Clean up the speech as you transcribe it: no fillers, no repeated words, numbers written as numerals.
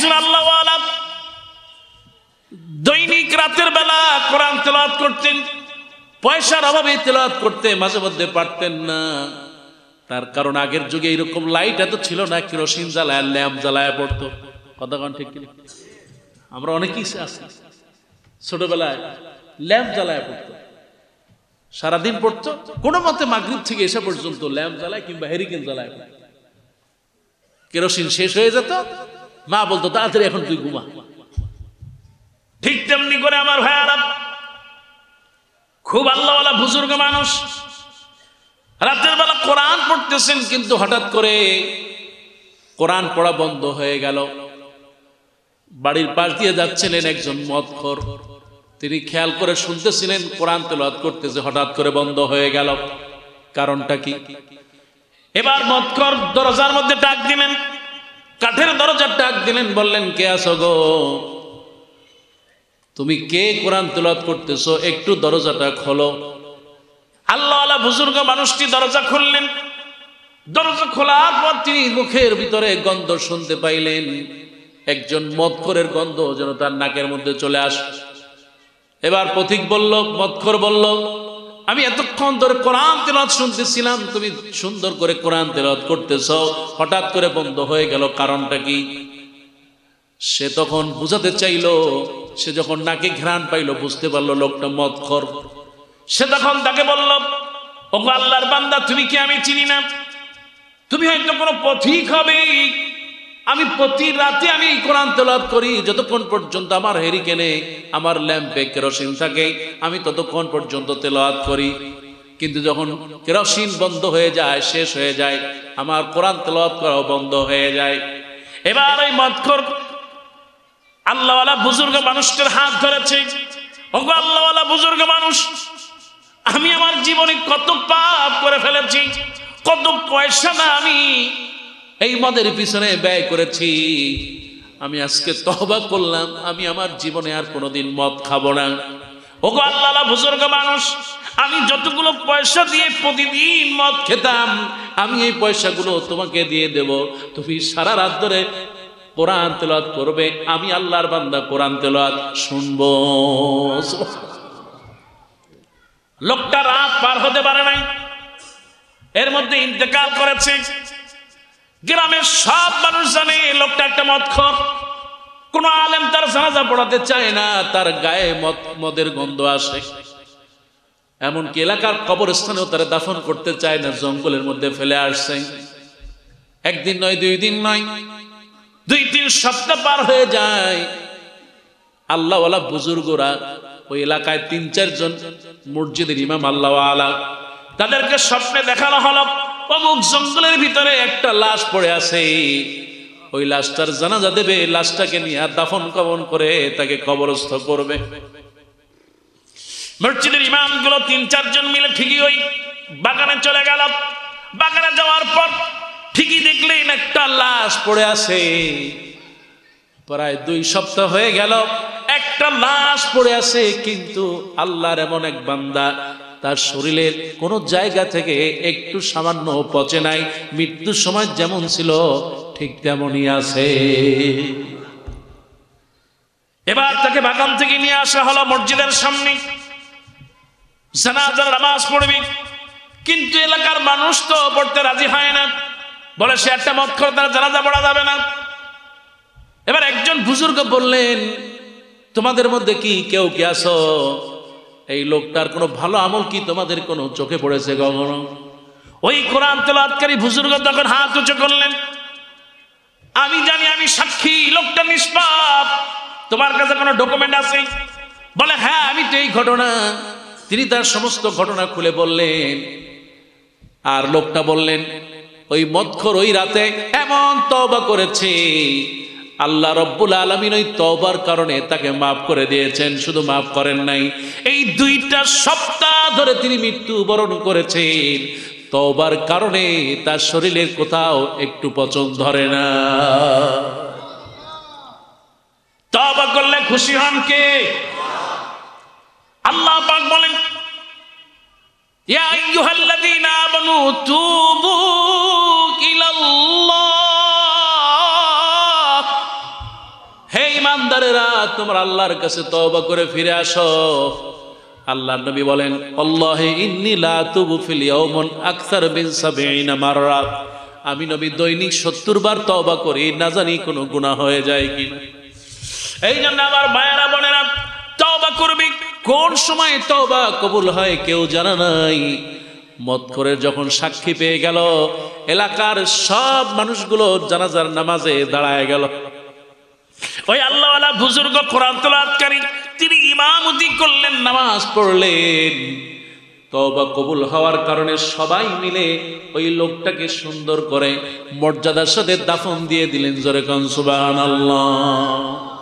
একজন আল্লাহওয়ালা দৈনিক রাতের বেলা কোরআন তেলাওয়াত করতেন। পয়সার অভাবে তেলাওয়াত করতে মাঝে মধ্যে পারতেন না, তার কারণ আগের যুগে এরকম লাইট এত ছিল না, কেরোসিন জ্বালায় ল্যাম্প জ্বালায় পড়তো। কথা কন ঠিক কিনা? আমরা অনেকেই আছি ছোটবেলায় ল্যাম্প জ্বালায় পড়তো, সারাদিন পড়তো, কোনো মতে মাগরিব থেকে এসে পর্যন্ত ল্যাম্প জ্বালায় কিংবা হেরিকেন জ্বালায়। কেরোসিন শেষ হয়ে যেত, মা বলতো তাড়াতাড়ি এখন তুই ঘুমা। ঠিক তেমনি করে আমার ভাইয়ারা খুব আল্লাহওয়ালা বুজুর্গ মানুষ রাতের বেলা কোরআন পড়তেছেন, কিন্তু হঠাৎ করে কোরআন পড়া বন্ধ হয়ে গেল। বাড়ির পাশ দিয়ে যাচ্ছিলেন একজন মদখোর, তিনি খেয়াল করে শুনতেছিলেন কোরআন তেলাওয়াত করতেছে, হঠাৎ করে বন্ধ হয়ে গেল। কারণটা কি? এবার মদখোর দরজার মধ্যে ডাক দিলেন, কাঠের দরজার ডাক দিলেন, বললেন কে আছো গো, তুমি কে কোরআন তেলাওয়াত করতেছো, একটু দরজাটা খোলো। আল্লাহওয়ালা বুজুর্গ মানুষটি দরজা খুললেন। দরজা খোলার পর তিনি মুখের ভিতরে গন্ধ শুনতে পাইলেন, একজন মদখোরের গন্ধ যেন তার নাকের মধ্যে চলে আসে। এবার পথিক বলল, মদখোর বলল, আমি এতক্ষণ ধরে কোরআন তেলাওয়াত শুনতেছিলাম, তুমি সুন্দর করে কোরআন তেলাওয়াত করতেছো, হঠাৎ করে বন্ধ হয়ে গেল, কারণটা কি? সে তখন বুঝাতে চাইল, সে যখন নাকে ঘ্রাণ পাইল বুঝতে পারলো লোকটা মদখোর। সে তখন তাকে বলল, ওগো আল্লাহর বান্দা, তুমি কি আমি চিনি না? তুমি হয়তো কোনো পথিক হবে। আমি প্রতি রাতে আমি কোরআন তেলাওয়াত করি, যতক্ষণ পর্যন্ত আমার হেরিকেনে আমার ল্যাম্পে কেরোসিন থাকে আমি ততক্ষণ পর্যন্ত তেলাওয়াত করি, কিন্তু যখন কেরোসিন বন্ধ হয়ে যায়, শেষ হয়ে যায়, আমার কোরআন তেলাওয়াত করাও বন্ধ হয়ে যায়। এবার ওই মদখোর আল্লাহওয়ালা বুজুর্গ মানুষটার হাত ধরেছে। ওগো আল্লাহওয়ালা বুজুর্গ মানুষ, আমি আমার জীবনে কত পাপ করে ফেলেছি, কত পয়সা না আমি এই মদের পিছনে ব্যয় করেছি, আমি আজকে তওবা করলাম, আমি আমার জীবনে আর কোনোদিন মদ খাবো না। ওগো আল্লাহওয়ালা বুজুর্গ মানুষ, আমি যতগুলো পয়সা দিয়ে প্রতিদিন মদ খেতাম, আমি এই পয়সাগুলো তোমাকে দিয়ে দেব, তুমি সারা রাত ধরে কোরআন তেলাওয়াত করবে, আমি আল্লাহর বান্দা কোরআন তেলাওয়াত শুনবো। লোকটা রাত পার হতে পারে নাই, এর মধ্যে ইন্তেকাল করেছে। গ্রামের সব মানুষ জানে লোকটা একটা মদখোর। কোন আলেম তার জানাজা পড়াতে চায় না, তার গায়ে মদের গন্ধ আসে। এমনকি এলাকার কবরস্থানেও তারা দাফন করতে চায় না, জঙ্গলের মধ্যে ফেলে আসছে। একদিন নয়, 2 দিন নয়, 2-3 সপ্তাহ পার হয়ে যায়। আল্লাহওয়ালা বুজুর্গরা ওই এলাকায় 3-4 জন মসজিদের ইমাম আল্লাহওয়ালা, তাদেরকে স্বপ্নে দেখানো হলো অমুক জঙ্গলের ভিতরে একটা লাশ পড়ে আছে, ওই লাশটার জানাজা দেবে, লাশটাকে নিয়ে দাফন কাফন করে তাকে কবরস্থ করবে। মসজিদের ইমামগুলো 3-4 জন মিলে ঠিকই ওই বাগানে চলে গেল। বাগানে যাওয়ার পর ঠিকই দেখলেন একটা লাশ পড়ে আছে। প্রায় 2 সপ্তাহ হয়ে গেল, একটা লাশ পড়ে আছে, কিন্তু আল্লাহর এমন এক বান্দা, তার শরীরের কোনো জায়গা থেকে একটু সামান্য পচে নাই, মৃত্যুর সময় যেমন ছিল ঠিক তেমনই আছে। এবার তাকে বাগান থেকে নিয়ে আসা হলো মসজিদের সামনে, জানাজার নামাজ পড়বি, কিন্তু এলাকার মানুষ তো পড়তে রাজি হয় না, বলে সে একটা মদখোর, তার জানাজা পড়া যাবে না। এবার একজন বুজুর্গ বললেন, তোমাদের মধ্যে কি কেউ কি আছো, এই লোকটার কোনো ভালো আমল কি তোমাদের কোনো চোখে পড়েছে কখনো? ওই কোরআন তেলাওয়াতকারী বুজুর্গ তখন হাত উঁচু করলেন, আমি জানি, আমি সাক্ষী, লোকটা নিষ্পাপ, তোমার কাছে কোনো ডকুমেন্ট আছে? বলে হ্যাঁ, আমি তো এই ঘটনা। তিনি তার সমস্ত ঘটনা খুলে বললেন। আর লোকটা বললেন, ওই মদখোর ওই রাতে এমন তওবা করেছে, আল্লাহ রব্বুল আলামিন ওই তওবার কারণে তাকে মাফ করে দিয়েছেন। শুধু মাফ করেন নাই, এই 2টা সপ্তাহ ধরে তিনি মৃত্যুবরণ করেছেন। তওবার কারণে তার শরীরের কোথাও একটু পচন ধরে না। তওবা করলে খুশি হন কে? আল্লাহ পাক বলেন, ইয়া আইয়ুহাল্লাযীনা আমানু তুবু ইলাল্লাহ ইমানদারেরা তোমরা আল্লাহর কাছে তওবা করে ফিরে আসো। আল্লাহর নবী বলেন, আল্লাহি ইন্নী লা আতুবু ফিল ইয়াউমিন আকসার মিন ৭০ মাররাত। আমি নবী দৈনিক ৭০ বার তওবা করি, না জানি কোনো গুনাহ হয়ে যায় কিনা। এই জন্য আমার ভাইয়েরা বোনেরা, তওবা করবি। কোন সময় তওবা কবুল হয় কেউ জানা নাই। মদখোরের যখন সাক্ষী পেয়ে গেল, এলাকার সব মানুষগুলো জানাজার নামাজে দাঁড়ায় গেল। ওই আল্লাহওয়ালা বুজুর্গ কোরআন তেলাওয়াতকারী তিনি ইমামতি করলেন, নামাজ পড়লেন। তওবা কবুল হওয়ার কারণে সবাই মিলে ওই লোকটাকে সুন্দর করে মর্যাদার সাথে দাফন দিয়ে দিলেন। জোরে কোন সুবহানাল্লাহ।